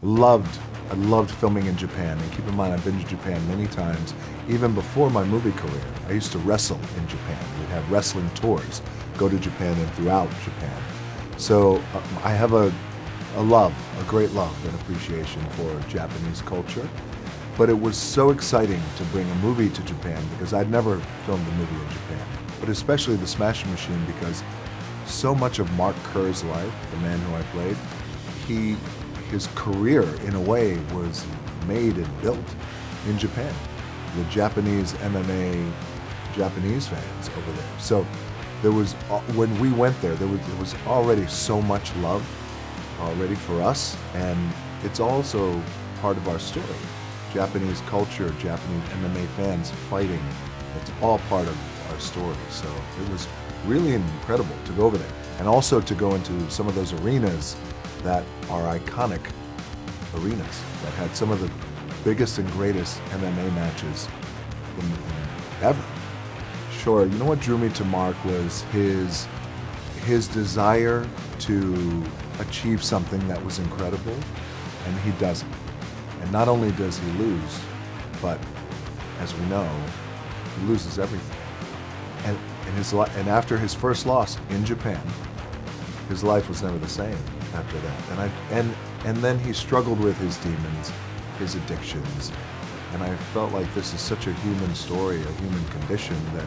I loved filming in Japan. And keep in mind, I've been to Japan many times, even before my movie career. I used to wrestle in Japan. We'd have wrestling tours, go to Japan and throughout Japan. So I have a great love and appreciation for Japanese culture. But it was so exciting to bring a movie to Japan because I'd never filmed a movie in Japan. But especially The Smashing Machine, because so much of Mark Kerr's life, the man who I played, his career in a way was made and built in Japan. The Japanese MMA, Japanese fans over there. So there was, when we went there was already so much love already for us, and it's also part of our story. Japanese culture, Japanese MMA fans fighting, it's all part of our story. So it was really incredible to go over there. And also to go into some of those arenas that are iconic arenas that had some of the biggest and greatest MMA matches ever. Sure, you know what drew me to Mark was his desire to achieve something that was incredible, and he doesn't. And not only does he lose, but as we know, he loses everything. And after his first loss in Japan, his life was never the same after that. And then he struggled with his demons, his addictions. And I felt like this is such a human story, a human condition that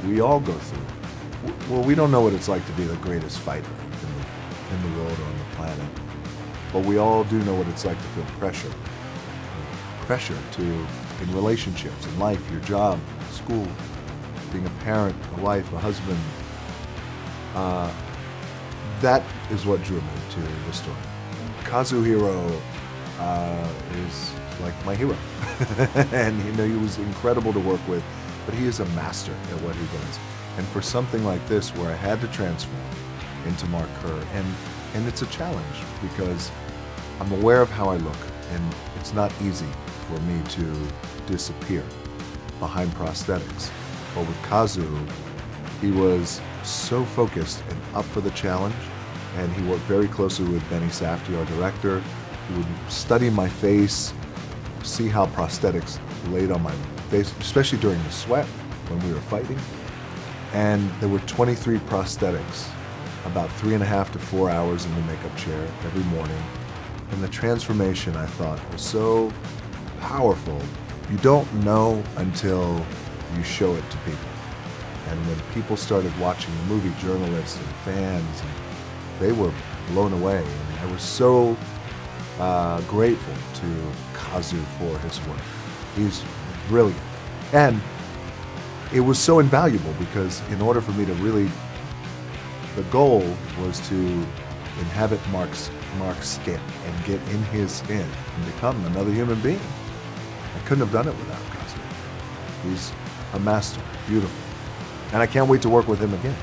we all go through. Well, we don't know what it's like to be the greatest fighter in the world or on the planet. But we all do know what it's like to feel pressure. Pressure in relationships, in life, your job, school, being a parent, a wife, a husband. That is what drew me to the story. Kazuhiro is like my hero. And he was incredible to work with, but he is a master at what he does. And for something like this, where I had to transform into Mark Kerr, and it's a challenge because I'm aware of how I look, and it's not easy for me to disappear behind prosthetics. But with Kazu, he was so focused and up for the challenge, and he worked very closely with Benny Safdie, our director. He would study my face, see how prosthetics laid on my face, especially during the sweat when we were fighting. And there were 23 prosthetics, about 3.5 to 4 hours in the makeup chair every morning. And the transformation, I thought, was so powerful. You don't know until you show it to people. And when people started watching the movie, journalists and fans, they were blown away. And I was so grateful to Kazu for his work. He's brilliant. And it was so invaluable because in order for me to really, the goal was to inhabit Mark's skin and get in his skin and become another human being. I couldn't have done it without Kazu. He's a master, beautiful. And I can't wait to work with him again.